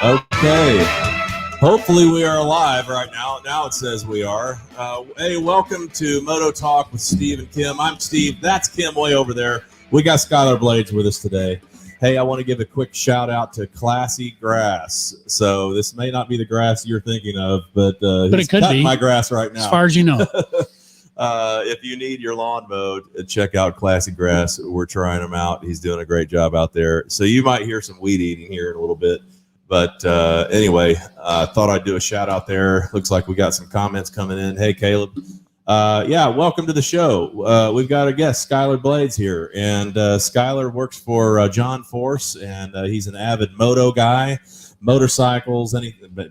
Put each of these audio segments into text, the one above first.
Okay. Hopefully we are live right now. Now it says we are. Hey, welcome to Moto Talk with Steve and Kim. I'm Steve. That's Kim way over there. We got Skylar Blades with us today. Hey, I want to give a quick shout out to Classy Grass. So this may not be the grass you're thinking of, but it could be my grass right now. As far as you know. If you need your lawn mowed, check out Classy Grass. We're trying him out. He's doing a great job out there. So you might hear some weed eating here in a little bit. But anyway, I thought I'd do a shout out there. Looks like we got some comments coming in. Hey, Caleb. Welcome to the show. We've got a guest, Skylar Blades here. And Skylar works for John Force, and he's an avid moto guy. Motorcycles,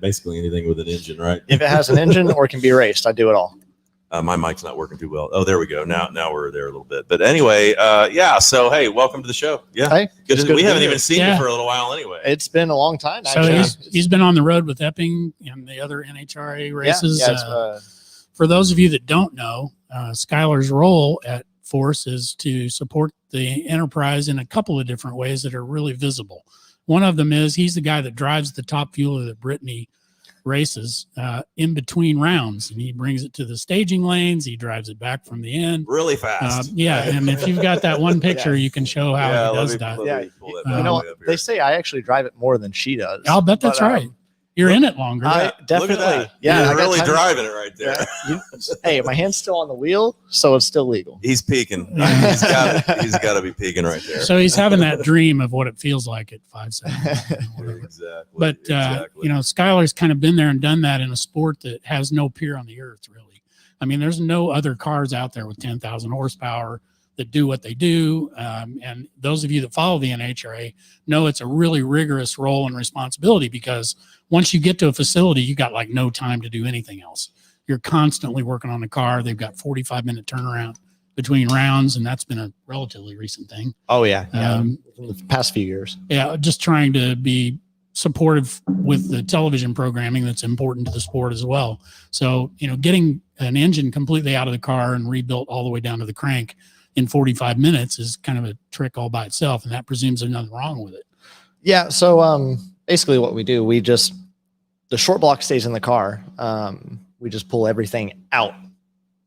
basically anything with an engine, right? If it has an engine or can be raced, I do it all. My mic's not working too well. Oh, there we go. Now we're there a little bit. But anyway, so, hey, welcome to the show. Yeah. Hey, we haven't even seen you for a little while anyway. It's been a long time. So he's been on the road with Epping and the other NHRA races. For those of you that don't know, Skylar's role at Force is to support the enterprise in a couple of different ways that are really visible. One of them is he's the guy that drives the top fueler that Brittany races in between rounds, and he brings it to the staging lanes. He drives it back from the end really fast. And if you've got that one picture, you can show how he does that. They say I actually drive it more than she does. I'll bet that's right. You're in it longer. Definitely. Look at that. Yeah, you're really driving it right there. Yeah. Hey, my hand's still on the wheel, so it's still legal. He's peeking. He's got to be peeking right there. So he's having that dream of what it feels like at 5 seconds. Exactly. But Skylar's kind of been there and done that in a sport that has no peer on the earth, really. I mean, there's no other cars out there with 10,000 horsepower that do what they do. And those of you that follow the NHRA know it's a really rigorous role and responsibility, because once you get to a facility, you got like no time to do anything else. You're constantly working on the car. They've got 45-minute turnaround between rounds, and that's been a relatively recent thing. Oh, yeah. In the past few years. Yeah, just trying to be supportive with the television programming that's important to the sport as well. So, getting an engine completely out of the car and rebuilt all the way down to the crank in 45 minutes is kind of a trick all by itself, and that presumes there's nothing wrong with it. Yeah, so basically what we do, the short block stays in the car. We just pull everything out,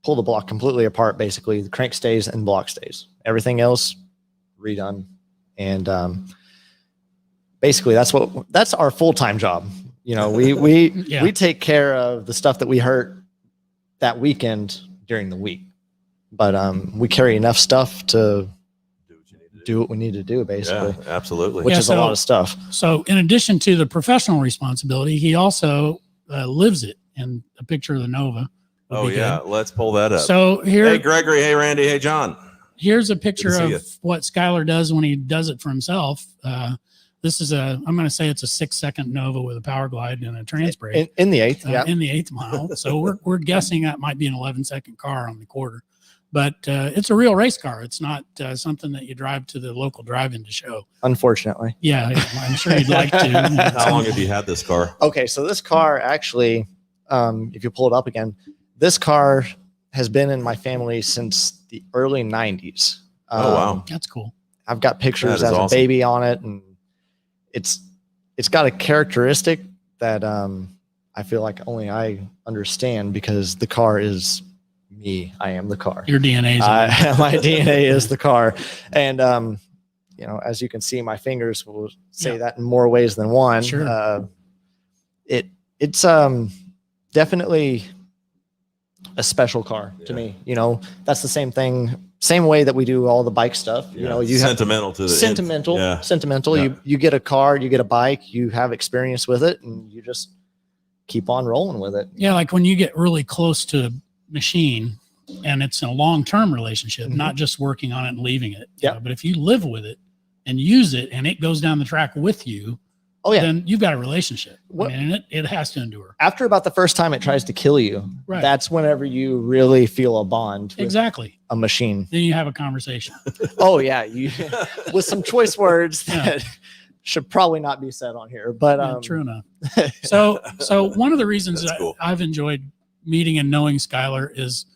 pull the block completely apart, basically. The crank stays and block stays. Everything else, redone. And basically that's our full-time job. We take care of the stuff that we hurt that weekend during the week. But we carry enough stuff to do what we need to do, basically. Yeah, absolutely. Which is a lot of stuff. So in addition to the professional responsibility, he also lives it in a picture of the Nova. Oh, yeah. Good. Let's pull that up. So here. Hey, Gregory. Hey, Randy. Hey, John. Here's a picture of what Skylar does when he does it for himself. This is I'm going to say it's a 6-second Nova with a power glide and a trans brake. In the eighth, in the 8th mile. So we're guessing that might be an 11-second car on the quarter. But it's a real race car. It's not something that you drive to the local drive-in to show. Unfortunately. Yeah, I'm sure you'd like to. How long have you had this car? Okay, so this car actually, if you pull it up again, this car has been in my family since the early 90s. Oh, wow. That's cool. I've got pictures as a baby on it, and it's got a characteristic that I feel like only I understand, because the car is me. I am the car. Your DNA is my DNA is the car. And as you can see, my fingers will say that in more ways than one. Sure. It's definitely a special car to me. That's the same way that we do all the bike stuff. You sentimental to the sentimental. Yeah. You get a car, you get a bike, you have experience with it, and you just keep on rolling with it. Yeah, like when you get really close to a machine and it's a long-term relationship, not just working on it and leaving it. Yeah. But if you live with it and use it and it goes down the track with you, then you've got a relationship. And it has to endure. After about the first time it tries to kill you, that's whenever you really feel a bond with a machine. Then you have a conversation. Oh, yeah. With some choice words that should probably not be said on here. But true enough. So one of the reasons that I've enjoyed meeting and knowing Skylar is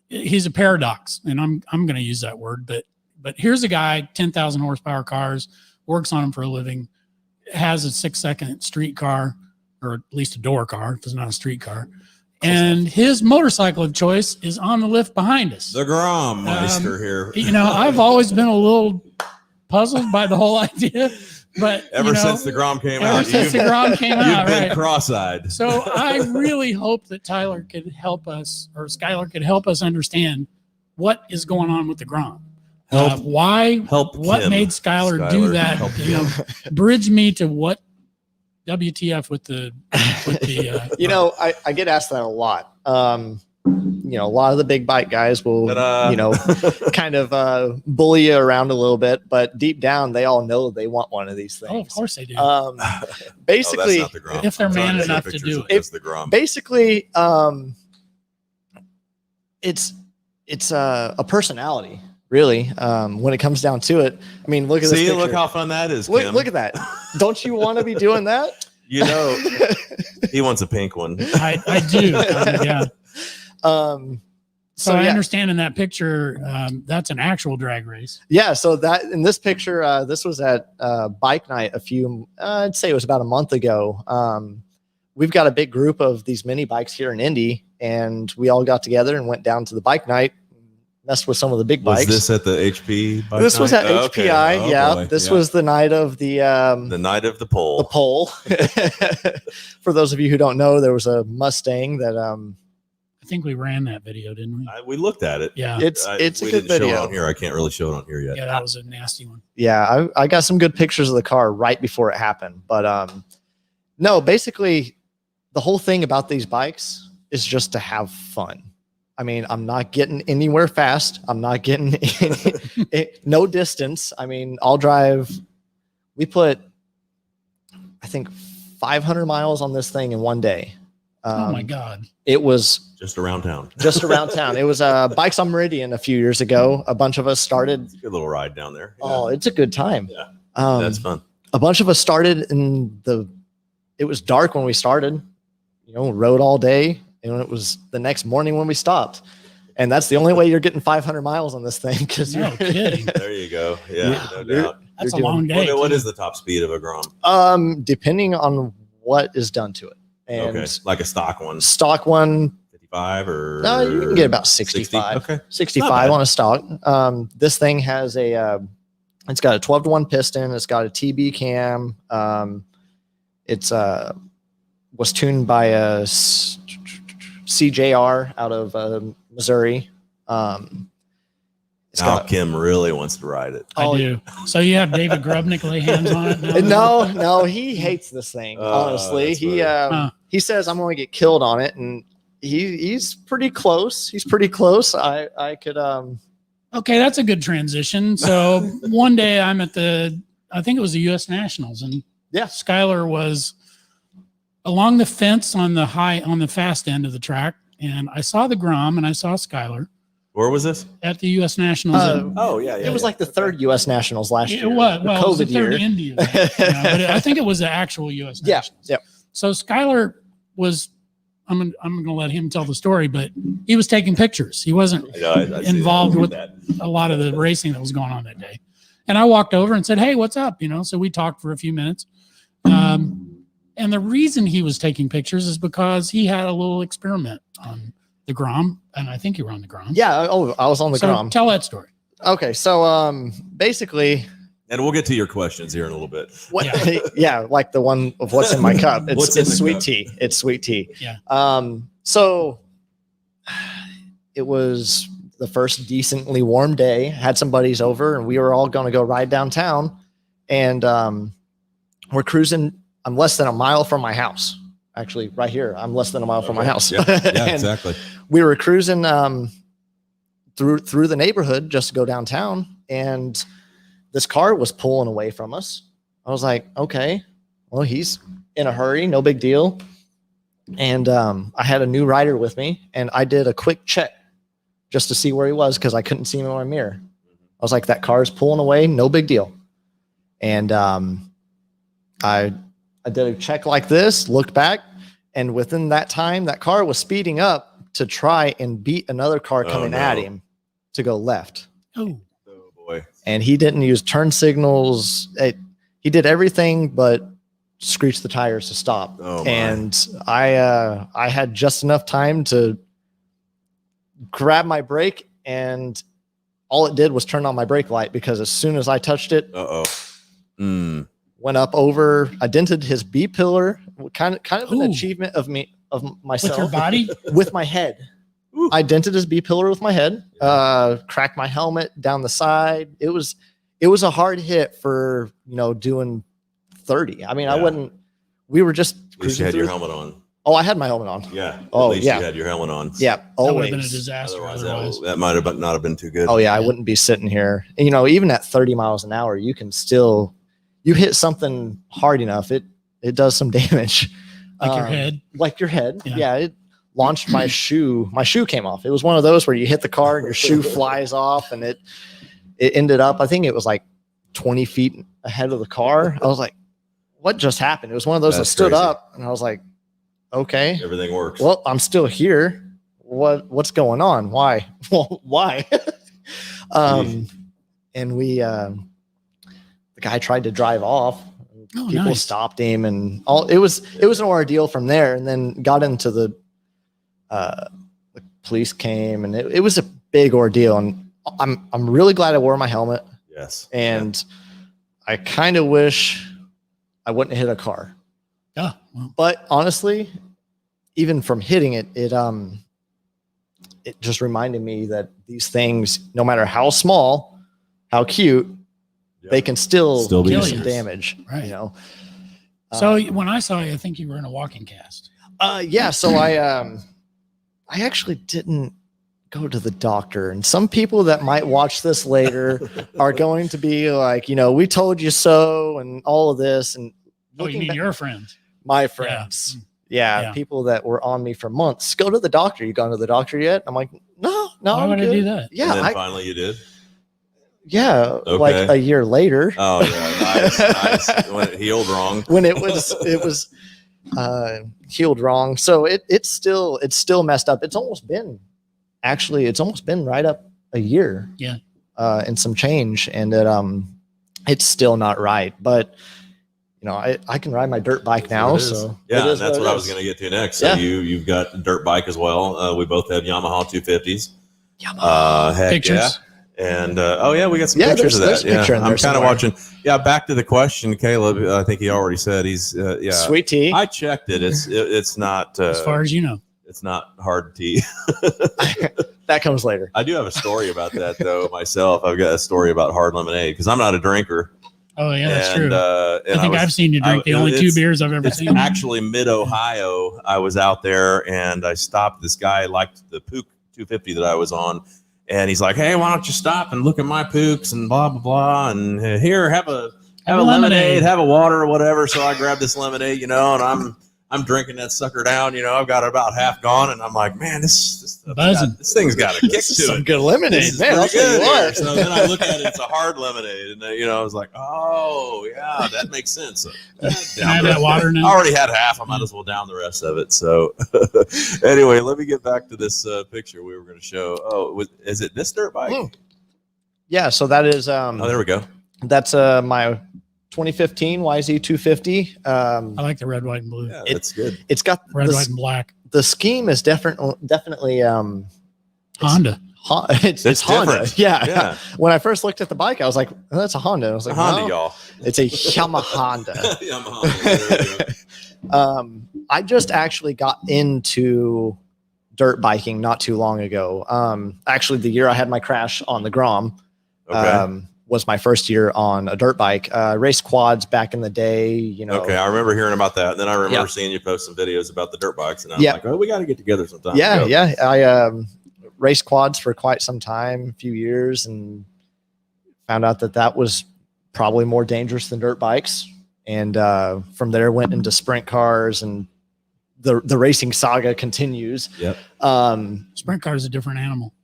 he's a paradox, and I'm going to use that word, but here's a guy, 10,000 horsepower cars, works on them for a living, has a 6-second street car, or at least a door car. It's not a street car. And his motorcycle of choice is on the lift behind us. The Grom Meister here. You know, I've always been a little puzzled by the whole idea, but Ever since the Grom came out, ever since the Grom came you've out, been right? cross-eyed. So I really hope that Tyler could help us, or Skylar could help us understand what is going on with the Grom. Why? Help what him, made Skylar do that? help You know, bridge me to what WTF with the You know, I get asked that a lot. You know, a lot of the big bike guys will, you know, kind of bully you around a little bit, but deep down, they all know they want one of these things. Oh, of course they do. Basically, that's not the Grom. if they're I'm trying man to see enough to pictures do of it. just the Grom. basically, it's a personality, really. When it comes down to it, I mean, look at this picture. Look how fun that is, Kim. Look at that. Don't you want to be doing that? You know, he wants a pink one. I do. Yeah. So I yeah. understand in that picture, that's an actual drag race. Yeah, so that in this picture, this was at bike night I'd say it was about a month ago. We've got a big group of these mini bikes here in Indy, and we all got together and went down to the bike night, messed with some of the big bikes. Was this at the HP bike This was night? at Okay. HPI, Oh, yeah. boy. This was the night of the night of the pole. the pole. For those of you who don't know, there was a Mustang that I think we ran that video, didn't we? We looked at it. Yeah. it's We a good didn't show it video. on here. I can't really show it on here yet. Yeah, that was a nasty one. Yeah, I got some good pictures of the car right before it happened. But no, basically, the whole thing about these bikes is just to have fun. I mean, I'm not getting anywhere fast. I'm not getting no distance. I mean, I'll drive. We put, I think, 500 miles on this thing in one day. Oh my God. It was Just around town. just around town. It was Bikes on Meridian a few years ago. A bunch of us started. It's a good little ride down there. Yeah. Oh, it's a good time. Yeah. That's That's fun. a bunch of us started it was dark when we started, you know, rode all day, and it was the next morning when we stopped. And that's the only way you're getting 500 miles on this thing. Because No kidding. There you go. Yeah, no you're- doubt. That's a You're long day. What too. is the top speed of a Grom? depending on what is done to it. And Okay, like a stock one, stock one, 55 or no, you can get about 60? 65. Okay. 65 bad. on a stock. This thing has it's got a 12-to-1 piston. It's got a TB cam. It's was tuned by a CJR out of Missouri. It's Now got Kim really wants to ride it. I do. So you have David Grubnick lay hands on it now? no, he hates this thing. Honestly, that's he funny. he says I'm going to get killed on it, and he's pretty close. He's pretty close. I could Okay, that's a good transition. So one day I'm at I think it was the U.S. Nationals, and Yeah. Skylar was along the fence on the fast end of the track, and I saw the Grom and I saw Skylar Where was this? at the U.S. Nationals. Oh yeah, it was like the third U.S. Nationals last year. It was. Well, it was the COVID third year. India, but I think it was the actual U.S. Yeah, Nationals. yeah. So Skylar was. I'm going to let him tell the story, but he was taking pictures. He wasn't I see involved that. with that. a lot of the racing that was going on that day. And I walked over and said, "Hey, what's up?" You know, so we talked for a few minutes. And the reason he was taking pictures is because he had a little experiment on the Grom, and I think you were on the Grom. Yeah. Oh, I was on the So Grom. tell that story. Okay, so basically, And we'll get to your questions here in a little bit. what? Yeah, like the one of what's in my cup. What's in It's the sweet cup? tea. It's sweet tea. Yeah. So it was the first decently warm day. Had some buddies over, and we were all going to go ride downtown. And we're cruising. I'm less than a mile from my house. Actually, right here, I'm less than a mile from my house. Yeah, yeah, And exactly. we were cruising through the neighborhood just to go downtown, and this car was pulling away from us. I was like, okay, well, he's in a hurry, no big deal. And I had a new rider with me, and I did a quick check just to see where he was because I couldn't see him in my mirror. I was like, that car is pulling away, no big deal. And I did a check like this, looked back, and within that time, that car was speeding up to try and beat another car coming at no. him to go left. Oh, Oh boy. And he didn't use turn signals. He did everything but screech the tires to stop. Oh, my. And I had just enough time to grab my brake, and all it did was turn on my brake light, because as soon as I touched it, went up over, I dented his B pillar, kind of an achievement of myself. With your body? With my head. Ooh. I dented his B pillar with my head, cracked my helmet down the side. It was a hard hit for, doing 30. I mean, we were just at least you had your helmet on. Oh, I had my helmet on. Yeah. At least you had your helmet on. Yeah. That would have been a disaster. Otherwise. That might have not have been too good. Oh yeah. I wouldn't be sitting here. Even at 30 miles an hour, you can still, you hit something hard enough, it does some damage. Like your head. Like your head. Yeah. It launched my shoe. My shoe came off. It was one of those where you hit the car and your shoe flies off, and it ended up, I think it was like 20 feet ahead of the car. I was like, what just happened? It was one of those that stood up, and I was like, okay, everything works. Well, I'm still here. What's going on? Why? Well, why? And the guy tried to drive off. People stopped him, and it was an ordeal from there. And then got into the police came, and it was a big ordeal. And I'm really glad I wore my helmet. Yes. And I kind of wish I wouldn't hit a car. Yeah. Well. But honestly, even from hitting it, it just reminded me that these things, no matter how small, how cute, they can still do some damage. Right. So when I saw you, I think you were in a walking cast. Yeah. So I actually didn't go to the doctor, and some people that might watch this later are going to be like, we told you so, and all of this. And you mean your friends? My friends. Yeah. People that were on me for months. Go to the doctor. You gone to the doctor yet? I'm like, no. Why would I do that? Yeah. And then finally you did. Yeah. Okay. Like a year later. Oh yeah. Nice. When it healed wrong. When it was healed wrong. So it's still messed up. It's almost been right up a year. Yeah. And some change, and it's still not right. But I can ride my dirt bike now. So yeah, that's what I was going to get to next. So you've got a dirt bike as well. We both have Yamaha 250s. Heck pictures. Yeah. And we got some pictures of that. I'm kind of watching. Yeah, back to the question, Caleb. I think he already said he's sweet tea. I checked it. It's not as far as you know. It's not hard tea. That comes later. I do have a story about that though myself. I've got a story about hard lemonade because I'm not a drinker. Oh yeah, that's true. I think I've seen you drink the only 2 beers I've ever seen. Actually, mid-Ohio, I was out there and I stopped. This guy liked the Pook 250 that I was on, and he's like, "Hey, why don't you stop and look at my Pooks and blah blah blah, and here have a lemonade, have a water or whatever." So I grabbed this lemonade, and I'm drinking that sucker down. I've got about half gone, and I'm like, man, this thing's got a kick to some it. good lemonade, man. I'll tell you what. So then I look at it; it's a hard lemonade, and I was like, oh yeah, that makes sense. I have that water now. I already had half. I might as well down the rest of it. So anyway, let me get back to this picture we were going to show. Oh, is it this dirt bike? Yeah. So that is. Oh, there we go. That's my 2015 YZ250. I like the red, white, and blue. Yeah, that's good. It's got red, white, and black. The scheme is definitely Honda. It's Honda. Yeah. When I first looked at the bike, I was like, oh, that's a Honda. I was like, Honda, y'all. It's a Yamaha Honda. I just actually got into dirt biking not too long ago. Actually, the year I had my crash on the Grom. Was my first year on a dirt bike. Raced quads back in the day, Okay, I remember hearing about that. And then I remember seeing you post some videos about the dirt bikes, and I was like, oh, we got to get together sometime. Yeah. I raced quads for quite some time, a few years, and found out that was probably more dangerous than dirt bikes. And from there went into sprint cars, and the racing saga continues. Yep. Sprint car is a different animal.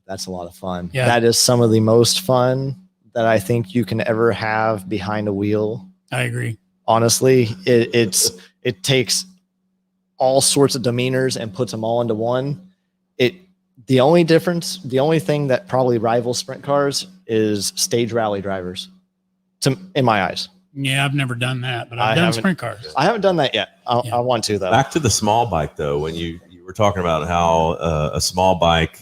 That's a lot of fun. Yeah. That is some of the most fun that I think you can ever have behind a wheel. I agree. Honestly, it takes all sorts of demeanors and puts them all into one. The only thing that probably rivals sprint cars is stage rally drivers, in my eyes. Yeah, I've never done that, but I I've done haven't- sprint cars. I haven't done that yet. Yeah. I want to though. Back to the small bike though, when you were talking about how a small bike,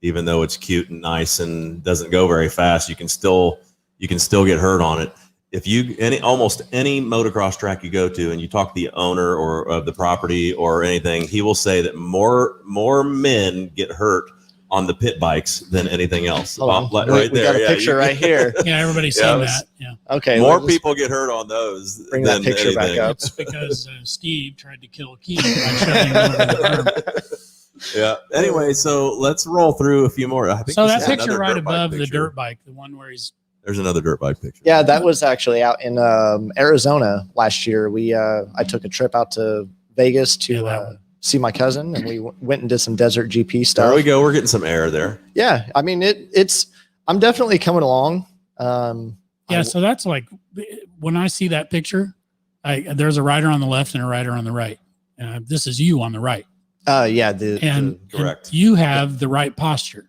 even though it's cute and nice and doesn't go very fast, you can still get hurt on it. If you almost any motocross track you go to and you talk to the owner or of the property or anything, he will say that more men get hurt on the pit bikes than anything else. Hold on. Right we there, got a picture right here. Yeah, everybody's Yeah, seen it was- that. Yeah, Okay. more let's people get hurt on those bring than that picture back anything. up. it's because Steve tried to kill Keith by shoving him over the berm. Yeah. Anyway, so let's roll through a few more. I think So we that see picture another right dirt bike above the picture. dirt bike, the one where he's There's another dirt bike picture. Yeah, that was actually out in Arizona last year. I took a trip out to Vegas Yeah, that to one. see my cousin, and we went and did some desert GP stuff. There we go. We're getting some air there. Yeah, I mean it's. I'm definitely coming along. yeah. So that's like when I see that picture, there's a rider on the left and a rider on the right. This is you on the right, Yeah, and correct. you have the right posture.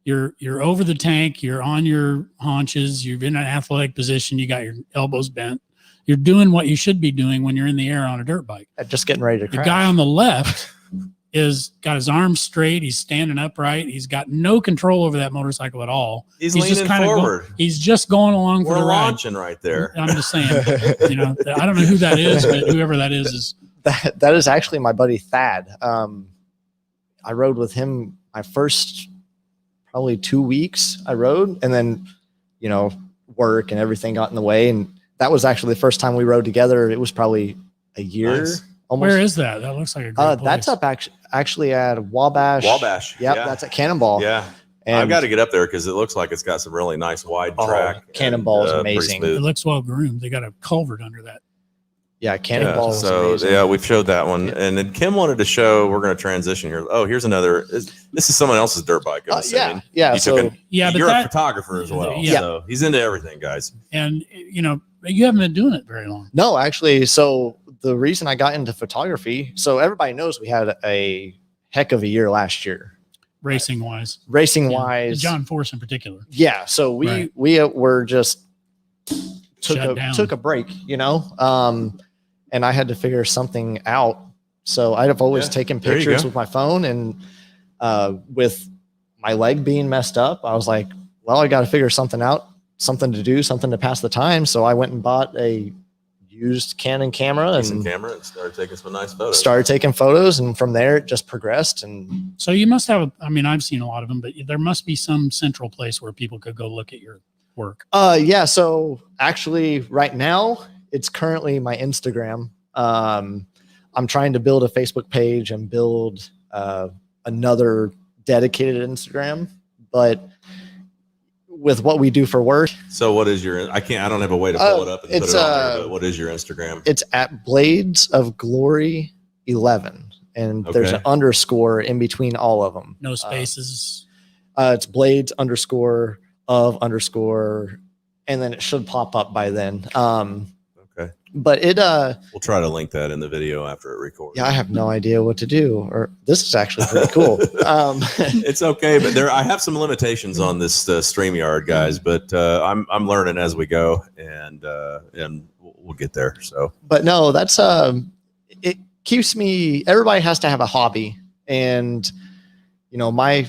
You're over the tank. You're on your haunches. You're in an athletic position. You got your elbows bent. You're doing what you should be doing when you're in the air on a dirt bike. just getting ready to The crash. guy on the left is got his arms straight. He's standing upright. He's got no control over that motorcycle at all. He's just leaning kinda forward. he's just going along for We're the ride. launching right there. I'm just saying, I don't know who that is, but whoever that is that is actually my buddy Thad. I rode with him my first probably 2 weeks. I rode, and then work and everything got in the way, and that was actually the first time we rode together. It was probably a year. Nice. Almost. where is that? That looks like a great That's place. up actually at Wabash. Wabash. Yep, Yeah. that's at Cannonball. Yeah. And I've got to get up there because it looks like it's got some really nice wide Oh, track. Cannonball is and, pretty amazing. smooth. It looks well groomed. They got a culvert under that. yeah, Cannonball. Yeah, is so amazing. yeah, we've showed that one, Yeah. and then Kim wanted to show. We're going to transition here. Oh, here's another. This is someone else's dirt bike. I'm assuming. yeah. You So took Yeah, but you're a that photographer as well. Yeah. So he's into everything, guys. and you haven't been doing it very long. no, actually, so the reason I got into photography, so everybody knows we had a heck of a year last year, Racing wise, racing wise. John Force in particular. Yeah, so Right. we were just Shut down. took a break, and I had to figure something out. So I'd have always Yeah, taken there you pictures go. with my phone, and with my leg being messed up, I was like, well, I got to figure something out, something to do, something to pass the time. So I went and bought a used Canon camera Decent and camera and started taking some nice photos. started taking photos, and from there it just progressed. And So you must have. I've seen a lot of them, but there must be some central place where people could go look at your work. yeah, so actually right now it's currently my Instagram. I'm trying to build a Facebook page and build another dedicated Instagram, but with what we do for work, So what is your? I don't have a way to pull it up and put it's, it on there. But what is your Instagram? it's at Blades of Glory 11, and there's Okay. an underscore in between all of them. No spaces. It's Blades underscore of underscore, and then it should pop up by then. Okay, But it we'll try to link that in the video after it records. yeah, I have no idea what to do. Or this is actually pretty cool. It's okay, but I have some limitations on this StreamYard, guys. But I'm learning as we go, and we'll get there. So But no, that's it keeps me. Everybody has to have a hobby, and my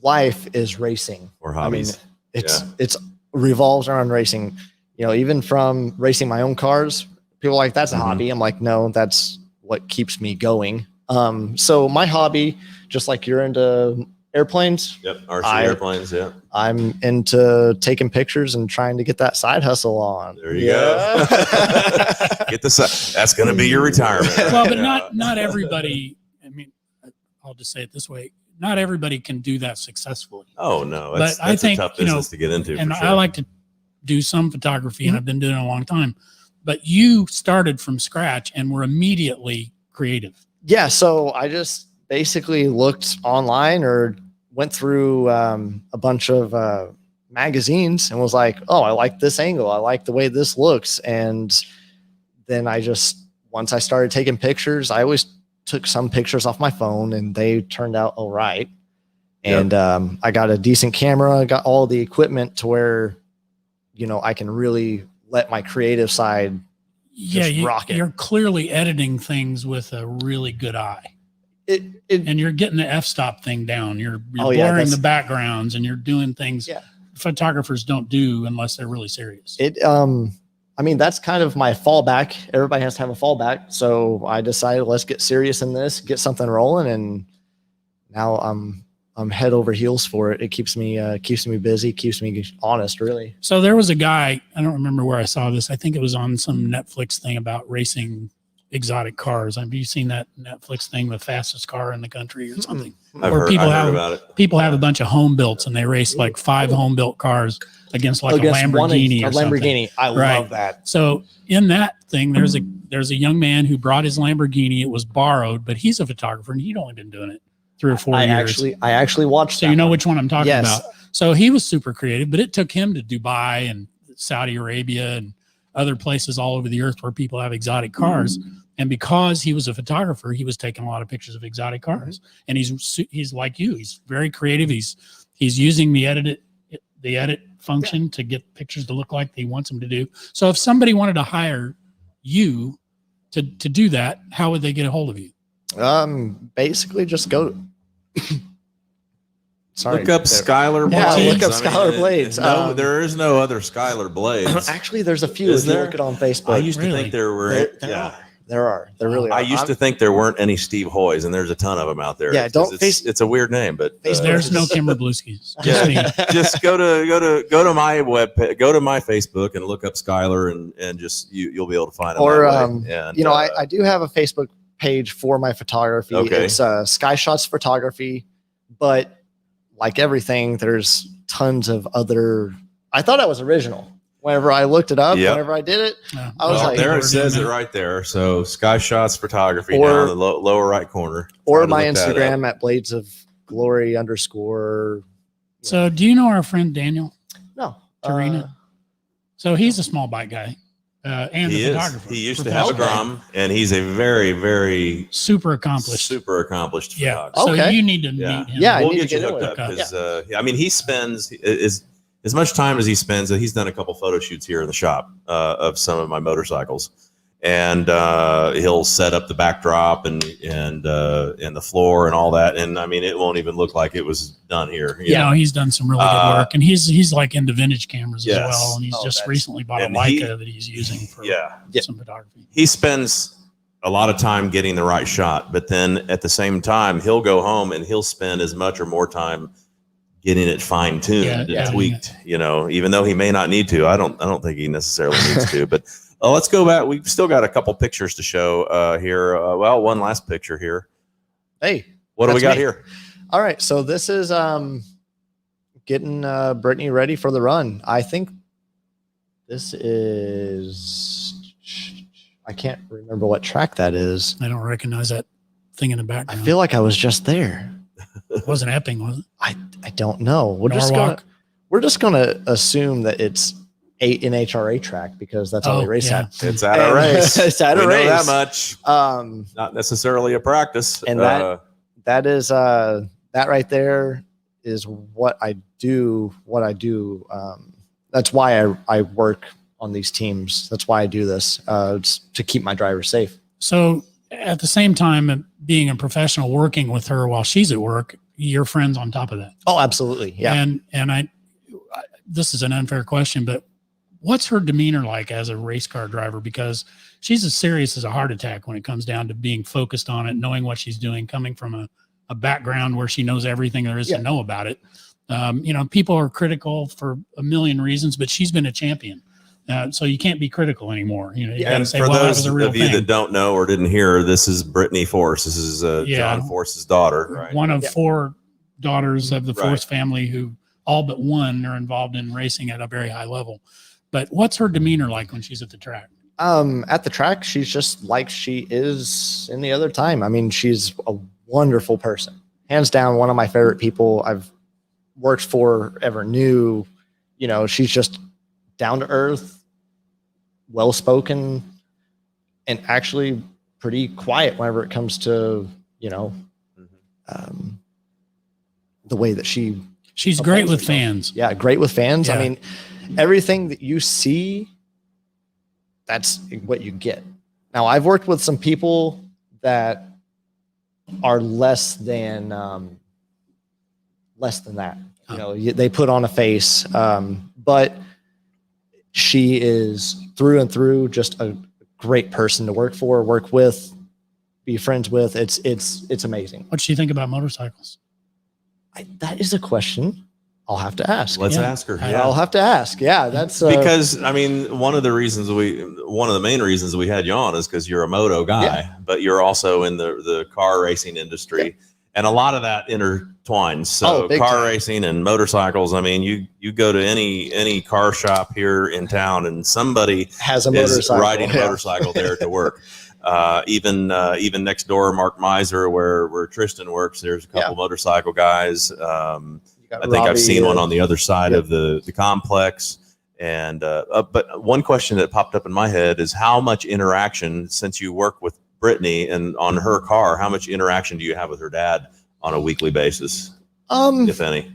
life is racing. or I mean, hobbies. it's revolves around racing. Even from racing my own cars, people are like, that's a Mhm. hobby. I'm like, no, that's what keeps me going. So my hobby, just like you're into airplanes, Yep, RC I- airplanes. Yeah, I'm into taking pictures and trying to get that side hustle on. there you go. Get this. That's going to be your retirement. Well, but Yeah. not everybody. I'll just say it this way: not everybody can do that successfully. Oh no, But that's I think, a tough business to get into. And for sure. I like to do some photography, Mm-hmm. and I've been doing it a long time. But you started from scratch and were immediately creative. Yeah, so I just basically looked online or went through a bunch of magazines and was like, oh, I like this angle. I like the way this looks. And then once I started taking pictures, I always took some pictures off my phone and they turned out all right. And I got a decent camera, got all the equipment to where, I can really let my creative side just rock it. You're clearly editing things with a really good eye. And you're getting the f-stop thing down. You're Oh, yeah, blurring the backgrounds, and you're doing things Yeah. photographers don't do unless they're really serious. I mean, that's kind of my fallback. Everybody has to have a fallback. So I decided, let's get serious in this, get something rolling. And now I'm head over heels for it. It keeps me busy, keeps me honest, really. So there was a guy, I don't remember where I saw this. I think it was on some Netflix thing about racing exotic cars. Have you seen that Netflix thing, the fastest car in the country or something? I've heard about it. People have a bunch of home builts, and they race like 5 home built cars against a Lamborghini or something. Lamborghini. I love that. So in that thing, there's a young man who brought his Lamborghini. It was borrowed, but he's a photographer, and he'd only been doing it 3 or 4 years. I actually watched. So you know which one I'm talking about. So he was super creative, but it took him to Dubai and Saudi Arabia and other places all over the earth where people have exotic cars. And because he was a photographer, he was taking a lot of pictures of exotic cars. And he's like you. He's very creative. He's using the edit function to get pictures to look like he wants them to do. So if somebody wanted to hire you to do that, how would they get a hold of you? Basically just go. Sorry. Look up Skylar Blades. Yeah, look up Skylar Blades. No, there is no other Skylar Blades. Actually, there's a few. If you look it on Facebook. I used to think there were. There are. There really are. I used to think there weren't any Steve Hoys, and there's a ton of them out there. Yeah, it's a weird name, but there's no Kimber Blueskis. Just go to my go to my Facebook and look up Skylar, and just you'll be able to find them. Or I do have a Facebook page for my photography. Okay. It's Sky Shots Photography, but like everything, there's tons of other. I thought I was original. Whenever I looked it up, whenever I did it, I was like, there it says it right there. So Sky Shots Photography down in the lower right corner. Or my Instagram at Blades of Glory _. So do you know our friend Daniel? No. Tarina? So he's a small bike guy and a photographer. He used to have a drum, and he's a very, very super accomplished photographer. So you need to meet him. Yeah, we'll get you hooked up because I mean, he spends as much time as he spends. He's done a couple photo shoots here in the shop of some of my motorcycles, and he'll set up the backdrop and the floor and all that. And I mean, it won't even look like it was done here. He's done some really good work, and he's like into vintage cameras as well. And he's just recently bought a Leica that he's using for some photography. He spends a lot of time getting the right shot, but then at the same time, he'll go home and he'll spend as much or more time getting it fine-tuned and tweaked, even though he may not need to. I don't think he necessarily needs to, but let's go back. We've still got a couple pictures to show here. One last picture here. Hey, what do we got here? All right. So this is getting Brittany ready for the run. I think this is, I can't remember what track that is. I don't recognize that thing in the background. I feel like I was just there. It wasn't Epping, was it? I don't know. We're just gonna assume that it's an HRA track because that's all they race at. It's at a race. It's at a race. Know that much. Not necessarily a practice. And that is that right there is what I do. That's why I work on these teams. That's why I do this. It's to keep my drivers safe. So at the same time, being a professional, working with her while she's at work, you're friends on top of that. Oh, absolutely. Yeah. And I this is an unfair question, but what's her demeanor like as a race car driver? Because she's as serious as a heart attack when it comes down to being focused on it, knowing what she's doing, coming from a background where she knows everything there is to know about it. People are critical for a million reasons, but she's been a champion. So you can't be critical anymore. You gotta say, for those that was a of you that don't know or didn't hear, this is Brittany Force. This is John Force's daughter, right? One of 4 daughters of the Force family who all but one are involved in racing at a very high level. But what's her demeanor like when she's at the track? At the track, she's just like she is in the other time. I mean, she's a wonderful person. Hands down, one of my favorite people I've worked for, ever knew. She's just down to earth, well-spoken, and actually pretty quiet whenever it comes to, the way that she's great with fans. Yeah, great with fans. Yeah. I mean, everything that you see that's what you get. Now, I've worked with some people that are less than that. You know, they put on a face, but she is through and through just a great person to work for, work with, be friends with. It's amazing. What do you think about motorcycles? That is a question I'll have to ask. Let's ask her. Yeah. I'll have to ask. Yeah, that's because I mean, one of the main reasons we had you on is because you're a moto guy, but you're also in the car racing industry, and a lot of that intertwines. So car racing and motorcycles. I mean, you go to any car shop here in town, and somebody has a motorcycle, riding a motorcycle there to work. Even next door, Mark Miser, where Tristan works, there's a couple motorcycle guys. I think I've seen one on the other side of the complex. And but one question that popped up in my head is how much interaction, since you work with Brittany and on her car, how much interaction do you have with her dad on a weekly basis, if any?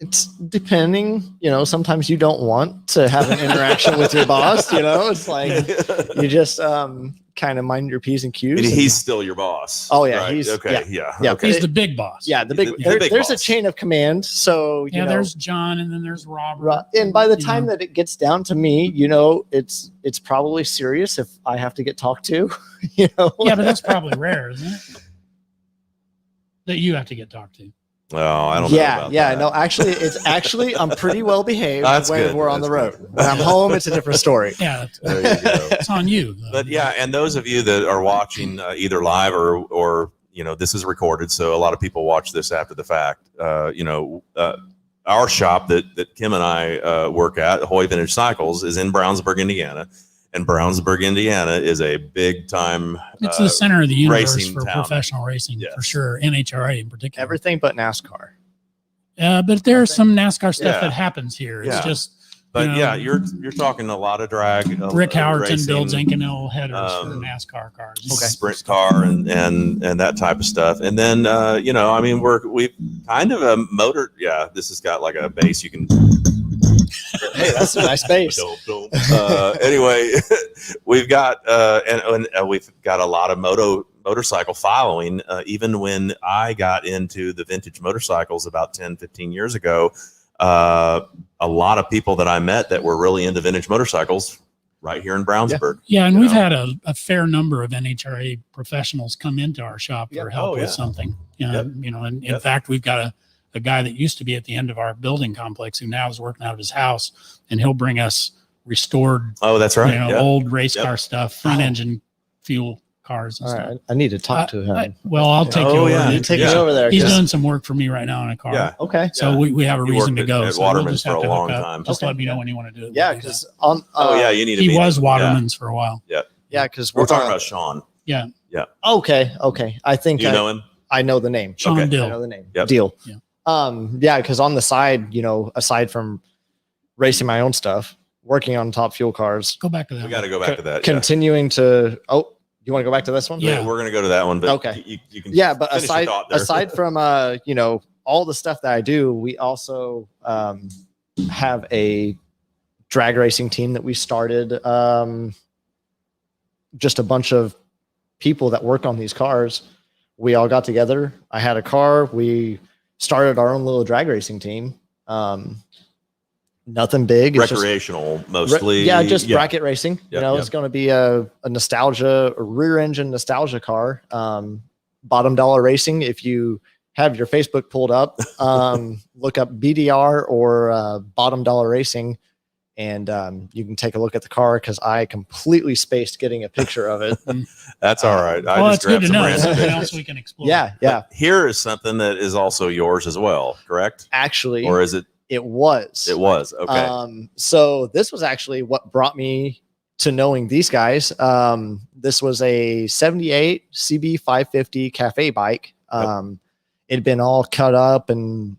It's depending, you know, sometimes you don't want to have an interaction with your boss, you know, it's like you just kind of mind your P's and Q's. He's still your boss. Oh yeah. Right? He's okay. Yeah. He's the big boss. Yeah. There's a chain of command. So, you know, there's John and then there's Robert. And by the time that it gets down to me, you know, it's probably serious if I have to get talked to, you know? Yeah, but that's probably rare, isn't it? That you have to get talked to. Oh, I don't know about that. No, actually, I'm pretty well behaved when we're on the road. Good. When I'm home, it's a different story. Yeah, there you go. It's on you. But yeah, and those of you that are watching either live or you know, this is recorded, so a lot of people watch this after the fact. You know, our shop that Kim and I work at, Hoy Vintage Cycles, is in Brownsburg, Indiana. And Brownsburg, Indiana is a big time. It's the center of the universe for town. professional racing, for sure. NHRA in particular. Everything but NASCAR. But there's some NASCAR stuff that happens here. It's just. But you know, you're talking a lot of drag. Rick Howerton builds Inconel headers for NASCAR cars. Sprint car and that type of stuff. And then you know, I mean, we've kind of a motor. Yeah, this has got like a base you can. Hey, that's a nice base. Anyway, we've got and we've got a lot of motorcycle following. Even when I got into the vintage motorcycles about 10, 15 years ago, a lot of people that I met that were really into vintage motorcycles right here in Brownsburg. Yeah, and we've had a fair number of NHRA professionals come into our shop for help with something. You know, and in fact, we've got a guy that used to be at the end of our building complex who now is working out of his house, and he'll bring us restored. Oh, that's right. You know, old race car stuff, front engine fuel cars and stuff. Right. I need to talk to him. I'll take you over. Yeah. Take me over there. He's doing some work for me right now in a car. Yeah. Okay. So we have a reason to go. At so Waterman's we'll for a long time. Just let me know when you want to do it. Yeah, because you need to. He was Waterman's for a while. Yeah. Yeah, because we're talking about Sean. Yeah. Yeah. Okay. I think you know him. I know the name. Sean Dill. I know the name. Yep. Deal. Yeah. Because on the side, you know, aside from racing my own stuff, working on top fuel cars. Go back to that. We got to go back to that. Continuing to. Oh, you want to go back to this one? Yeah, we're going to go to that one. But okay. You can. Yeah, but aside from you know, all the stuff that I do, we also have a drag racing team that we started. Just a bunch of people that work on these cars. We all got together. I had a car. We started our own little drag racing team. Nothing big. It's recreational, mostly. Just bracket racing. You know, it's going to be a nostalgia, a rear engine nostalgia car. Bottom dollar racing. If you have your Facebook pulled up, look up BDR or bottom dollar racing. And you can take a look at the car because I completely spaced getting a picture of it. That's all right. Well, it's good to know. Something else we can explore. Yeah. But here is something that is also yours as well, correct? Actually, or is it? It was. It was. Okay. So this was actually what brought me to knowing these guys. This was a 78 CB 550 cafe bike. It had been all cut up and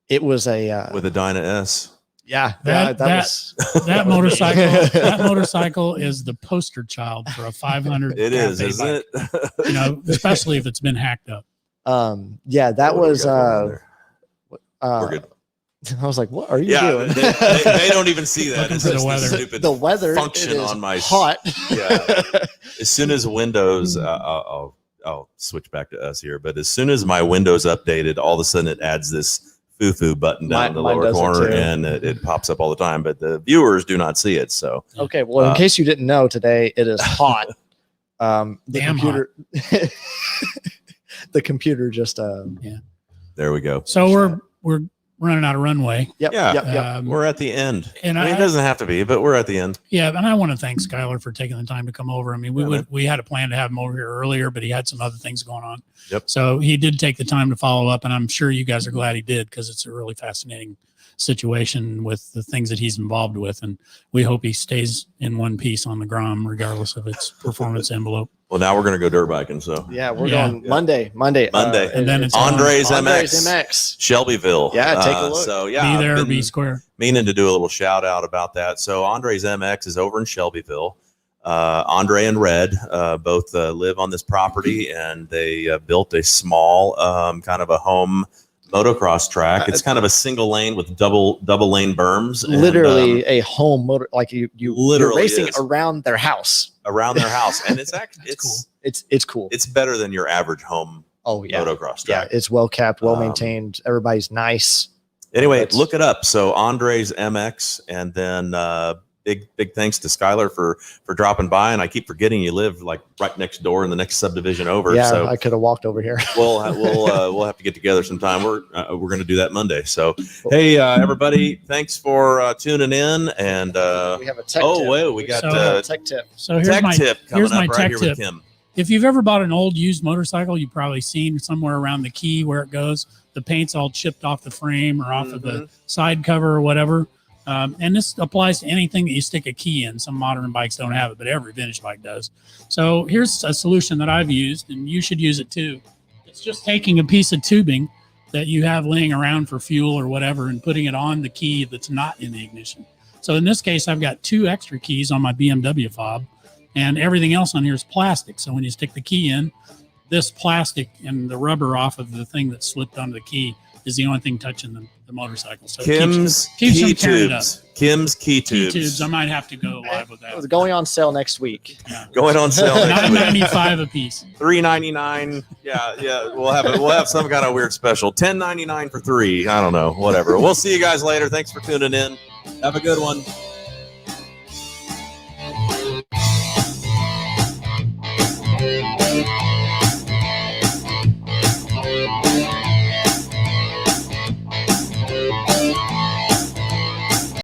it was a with a Dyna S. Yeah, that motorcycle. That motorcycle is the poster child for a 500. It is, isn't bike. it? You know, especially if it's been hacked up. That was. We're good. I was like, what are you Yeah, doing? they don't even see that. Looking It's for the just weather. a stupid The weather function it is on my hot. Yeah. As soon as Windows, I'll switch back to us here. But as soon as my Windows updated, all of a sudden it adds this foo-foo button down in the Mine lower does it corner, too. and it pops up all the time. But the viewers do not see it. So Okay, well, in case you didn't know, today it is hot. The Damn computer, the computer just. there we go. So we're running out of runway. Yep. Yeah. Yep. We're at the end. And I mean, it doesn't have to be, but we're at the end. Yeah, and I want to thank Skylar for taking the time to come over. I mean, we had a plan to have him over here earlier, but he had some other things going on. Yep. So he did take the time to follow up, and I'm sure you guys are glad he did, because it's a really fascinating situation with the things that he's involved with, and we hope he stays in one piece on the Grom regardless of its performance envelope. Well, now we're going to go dirt biking. So Yeah, we're going Monday. And then it's Andre's Andre's MX, MX. Shelbyville. Yeah, take a look. So yeah, Be there, I've be been square. meaning to do a little shout out about that. So Andre's MX is over in Shelbyville. Andre and Red both live on this property, and they built a small kind of a home motocross track. It's kind of a single lane with double lane berms. Literally a home motor, like you're literally racing is. around their house. Around their house, and it's actually cool. It's cool. It's better than your average home motocross Yeah, track. it's well kept, well maintained. Everybody's nice. Anyway, look it up. So Andre's MX, and then big thanks to Skylar for dropping by. And I keep forgetting you live like right next door in the next subdivision over. Yeah, so I could have walked over here. we'll have to get together sometime. We're going to do that Monday. So hey, everybody, thanks for tuning in. And we have a tech tip. wait, we got tech tip. So here's tech my tip coming here's my up right tech here tip. with Kim. If you've ever bought an old used motorcycle, you've probably seen somewhere around the key where it goes, the paint's all chipped off the frame or off of the side cover or whatever. And this applies to anything that you stick a key in. Some modern bikes don't have it, but every vintage bike does. So here's a solution that I've used, and you should use it too. It's just taking a piece of tubing that you have laying around for fuel or whatever and putting it on the key that's not in the ignition. So in this case, I've got 2 extra keys on my BMW fob, and everything else on here is plastic. So when you stick the key in, this plastic and the rubber off of the thing that slipped onto the key is the only thing touching the motorcycle. So Kim's keeps key them tearing it up. tubes. Kim's key Key tubes. tubes. I might have to go live with It's that. going on sale next week. Yeah. Going on sale next week. $9.95 a piece. $3.99. Yeah. We'll have some kind of weird special. $10.99 for 3. I don't know. Whatever. We'll see you guys later. Thanks for tuning in. Have a good one.